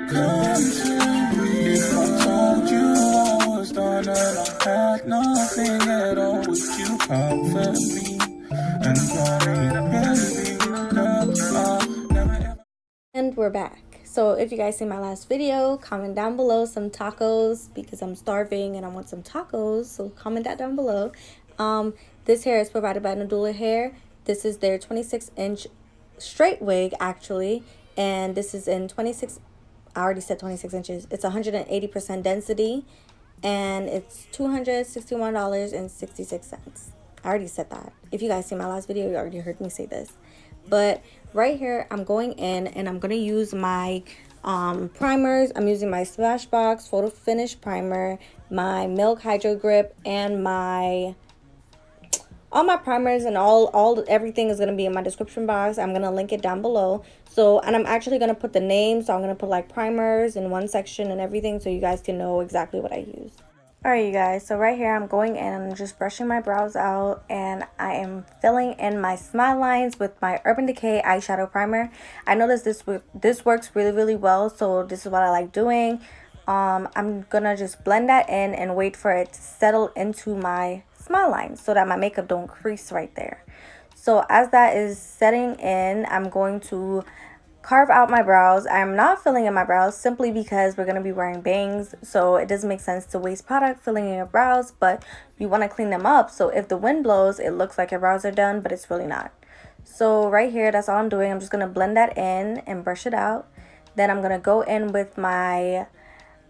Come to me if I told you I was done and I had nothing at all. Would you comfort me and call me baby? And we're back. So if you guys see my last video, comment down below some tacos because I'm starving and I want some tacos. So comment that down below. This hair is provided by Nadula Hair. This is their 26-inch straight wig actually, and this is in 26. I already said 26 inches. It's 180% density, and it's $261.66. I already said that. If you guys see my last video, you already heard me say this. But right here, I'm going in and I'm going to use my primers. I'm using my Smashbox Photo Finish Primer, my Milk Hydro Grip, and all my primers and everything is going to be in my description box. I'm going to link it down below. So, and I'm actually going to put the names. So I'm going to put like primers in one section and everything so you guys can know exactly what I use. Alright you guys, so right here I'm going in and just brushing my brows out, and I am filling in my smile lines with my Urban Decay eyeshadow primer. I noticed this works really well, so this is what I like doing. I'm gonna just blend that in and wait for it to settle into my smile lines so that my makeup don't crease right there. So as that is setting in, I'm going to carve out my brows. I'm not filling in my brows simply because we're going to be wearing bangs, so it doesn't make sense to waste product filling in your brows, but you want to clean them up so if the wind blows it looks like your brows are done, but it's really not. So right here, that's all I'm doing. I'm just going to blend that in and brush it out. Then I'm going to go in with my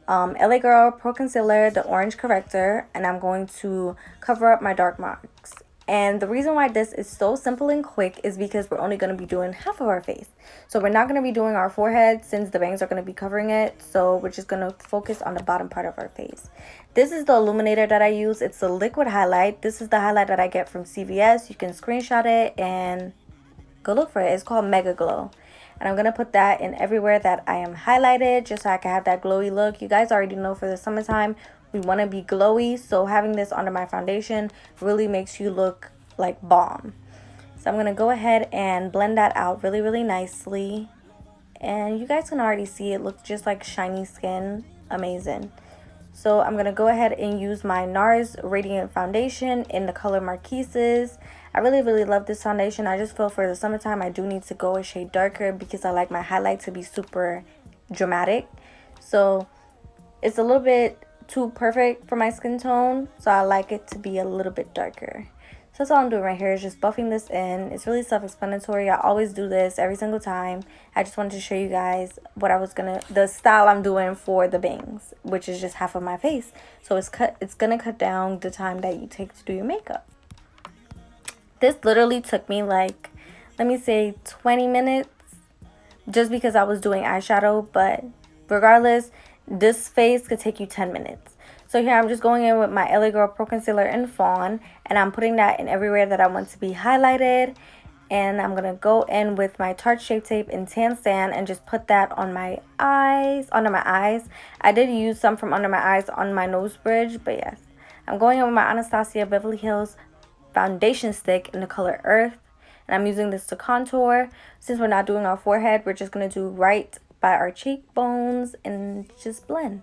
LA Girl Pro Concealer, the orange corrector, and I'm going to cover up my dark marks. And the reason why this is so simple and quick is because we're only going to be doing half of our face. So we're not going to be doing our forehead since the bangs are going to be covering it. So we're just going to focus on the bottom part of our face. This is the illuminator that I use. It's a liquid highlight. This is the highlight that I get from CVS. You can screenshot it and go look for it. It's called Mega Glow. And I'm going to put that in everywhere that I am highlighted just so I can have that glowy look. You guys already know for the summertime, we want to be glowy, so having this under my foundation really makes you look like bomb. So I'm going to go ahead and blend that out really nicely. And you guys can already see it looks just like shiny skin. Amazing. So I'm going to go ahead and use my Nars Radiant Foundation in the color Marquises. I really love this foundation. I just feel for the summertime I do need to go a shade darker because I like my highlight to be super dramatic. So it's a little bit too perfect for my skin tone, so I like it to be a little bit darker. So that's all I'm doing right here is just buffing this in. It's really self-explanatory. I always do this every single time. I just wanted to show you guys what the style I'm doing for the bangs, which is just half of my face. So it's gonna cut down the time that you take to do your makeup. This literally took me like, let me say 20 minutes just because I was doing eyeshadow, but regardless, this face could take you 10 minutes. So here I'm just going in with my LA Girl Pro Concealer in Fawn, and I'm putting that in everywhere that I want to be highlighted. And I'm going to go in with my Tarte Shape Tape in Tan Sand and just put that on my eyes, under my eyes. I did use some from under my eyes on my nose bridge, but yes. I'm going in with my Anastasia Beverly Hills foundation stick in the color Earth. And I'm using this to contour. Since we're not doing our forehead, we're just going to do right by our cheekbones and just blend.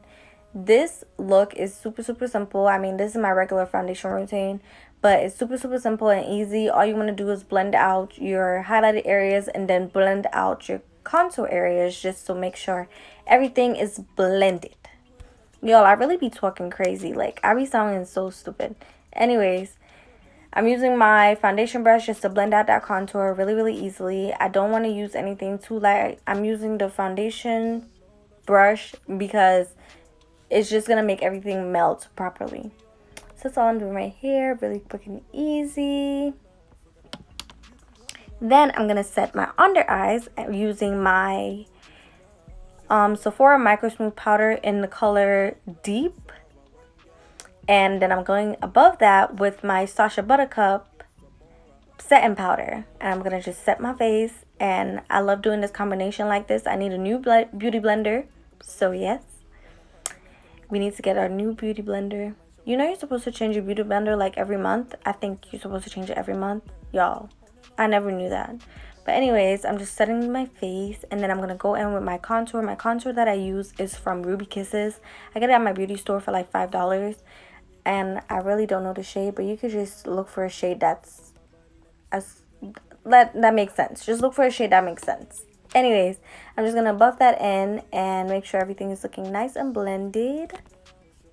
This look is super simple. I mean, this is my regular foundation routine, but it's super simple and easy. All you want to do is blend out your highlighted areas and then blend out your contour areas just to make sure everything is blended. Y'all, I really be talking crazy. Like, I be sounding so stupid. Anyways, I'm using my foundation brush just to blend out that contour really easily. I don't want to use anything too light. I'm using the foundation brush because it's just going to make everything melt properly. So that's all I'm doing right here. Really quick and easy. Then I'm going to set my under eyes using my Sephora Micro Smooth Powder in the color Deep. And then I'm going above that with my Sacha Buttercup setting powder. And I'm going to just set my face. And I love doing this combination like this. I need a new beauty blender. So yes, we need to get our new beauty blender. You know you're supposed to change your beauty blender like every month. I think you're supposed to change it every month. Y'all, I never knew that. But anyways, I'm just setting my face, and then I'm gonna go in with my contour. My contour that I use is from Ruby Kisses. I got it at my beauty store for like $5, and I really don't know the shade, but you could just look for a shade that's that makes sense. Just look for a shade that makes sense. Anyways, I'm just gonna buff that in and make sure everything is looking nice and blended.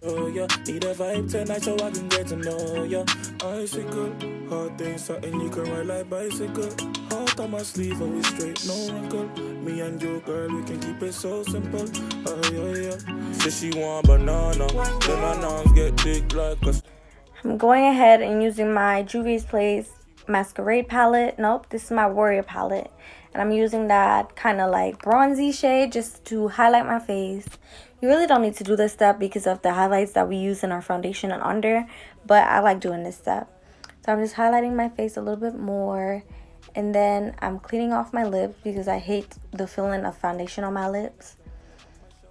Oh yeah, need a vibe tonight so I can get to know ya. Icicle, hard things, something you can ride like bicycle. Heart on my sleeve, always straight, no wrinkle. Me and you, girl, we can keep it so simple. Oh yeah. Say she want banana, then her arms get big like a... I'm going ahead and using my Juvia's Place Masquerade palette. Nope, this is my Warrior palette. And I'm using that kind of like bronzy shade just to highlight my face. You really don't need to do this step because of the highlights that we use in our foundation and under, but I like doing this step. So I'm just highlighting my face a little bit more, and then I'm cleaning off my lips because I hate the feeling of foundation on my lips.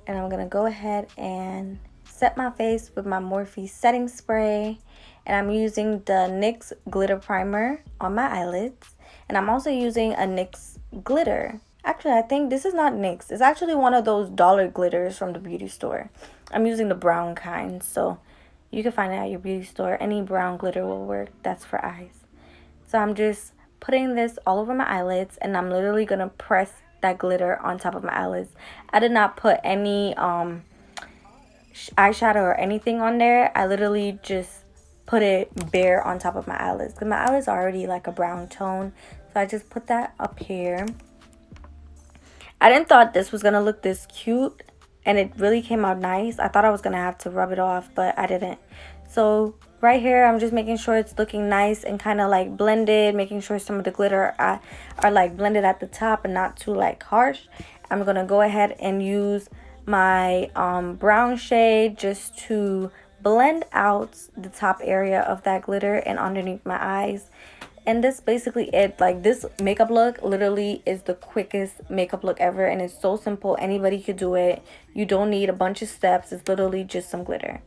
And I'm gonna go ahead and set my face with my Morphe setting spray, and I'm using the NYX glitter primer on my eyelids, and I'm also using a NYX glitter. Actually, I think this is not NYX. It's actually one of those dollar glitters from the beauty store. I'm using the brown kind, so you can find it at your beauty store. Any brown glitter will work. That's for eyes. So I'm just putting this all over my eyelids, and I'm literally gonna press that glitter on top of my eyelids. I did not put any eyeshadow or anything on there. I literally just put it bare on top of my eyelids because my eyelids are already like a brown tone. So I just put that up here. I didn't thought this was gonna look this cute, and it really came out nice. I thought I was gonna have to rub it off, but I didn't. So right here, I'm just making sure it's looking nice and kind of like blended, making sure some of the glitter are like blended at the top and not too like harsh. I'm gonna go ahead and use my brown shade just to blend out the top area of that glitter and underneath my eyes. And this basically it. Like, this makeup look literally is the quickest makeup look ever, and it's so simple. Anybody could do it. You don't need a bunch of steps. It's literally just some glitter.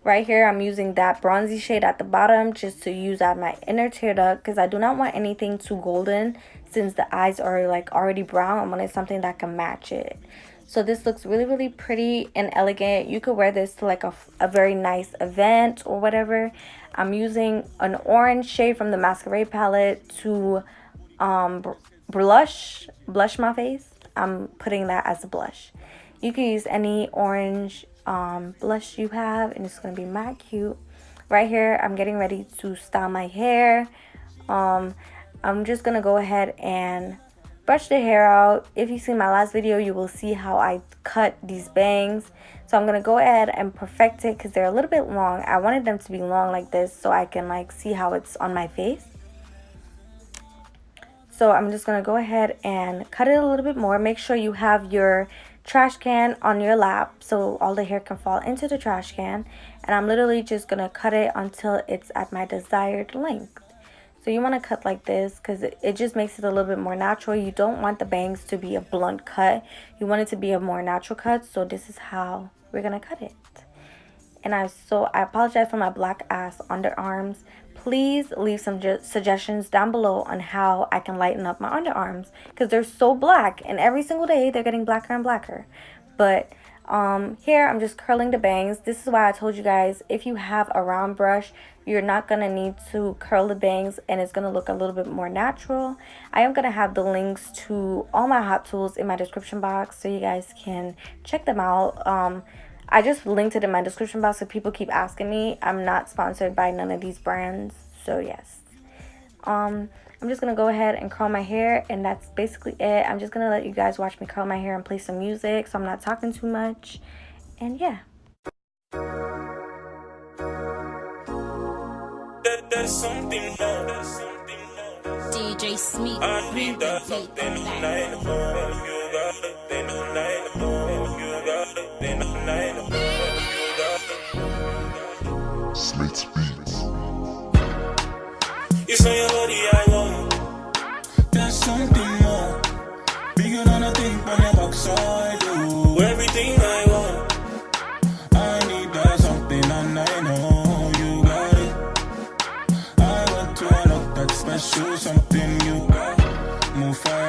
Right here, I'm using that bronzy shade at the bottom just to use at my inner tear duct because I do not want anything too golden. Since the eyes are like already brown, I wanted something that can match it. So this looks really, really pretty and elegant. You could wear this to like a very nice event or whatever. I'm using an orange shade from the Masquerade palette to blush my face. I'm putting that as a blush. You can use any orange blush you have, and it's going to be mad cute. Right here, I'm getting ready to style my hair. I'm just going to go ahead and brush the hair out. If you see my last video, you will see how I cut these bangs. So I'm going to go ahead and perfect it because they're a little bit long. I wanted them to be long like this so I can like see how it's on my face. So I'm just going to go ahead and cut it a little bit more. Make sure you have your trash can on your lap so all the hair can fall into the trash can. And I'm literally just going to cut it until it's at my desired length. So you want to cut like this because it just makes it a little bit more natural. You don't want the bangs to be a blunt cut. You want it to be a more natural cut. So this is how we're going to cut it. And I apologize for my black ass underarms. Please leave some suggestions down below on how I can lighten up my underarms because they're so black, and every single day they're getting blacker and blacker. But here I'm just curling the bangs. This is why I told you guys, if you have a round brush, you're not gonna need to curl the bangs, and it's gonna look a little bit more natural. I am gonna have the links to all my hot tools in my description box so you guys can check them out. I just linked it in my description box so people keep asking me. I'm not sponsored by none of these brands, so yes. I'm just gonna go ahead and curl my hair, and that's basically it. I'm just gonna let you guys watch me curl my hair and play some music so I'm not talking too much. And yeah. There's something more. DJ Smith. I need that something tonight. You got it, then tonight. You got it, then tonight. Slate's Beats. It's on your body, I want. There's something more. Bigger than I think on your backside. Do everything I want. I need that something, and I know you got it. I want to unlock that special something you got. Move fast.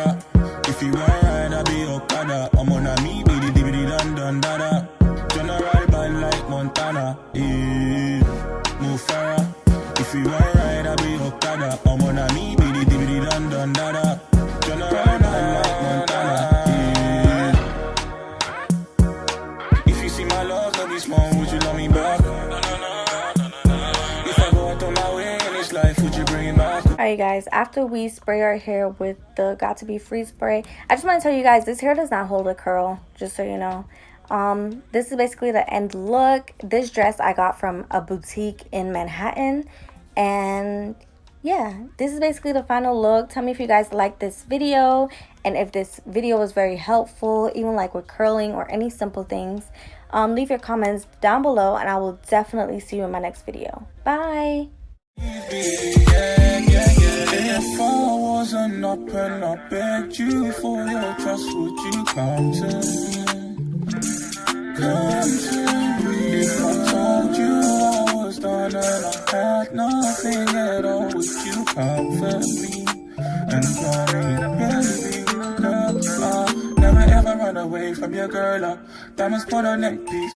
Okada. I'm on a me, biddy dibby dun dun dada. General bad like Montana. Move Farah. If you want ride, I'll be Okada. I'm on a me, biddy dibby dun dun dada. General bad like Montana. If you see my love, don't be small, would you love me back? If I go out on my way in this life, would you bring it back? Alright guys, after we spray our hair with the Got To Be Free spray, I just want to tell you guys, this hair does not hold a curl, just so you know. This is basically the end look. This dress I got from a boutique in Manhattan, and yeah, this is basically the final look. Tell me if you guys like this video, and if this video was very helpful, even like with curling or any simple things. Leave your comments down below, and I will definitely see you in my next video. Bye. If I wasn't up and I begged you for your trust, would you come to me? Come to me. If I told you I was done and I had nothing at all, would you comfort me and call me baby? Girl, I'll never ever run away from your girl. Diamonds put on neck piece.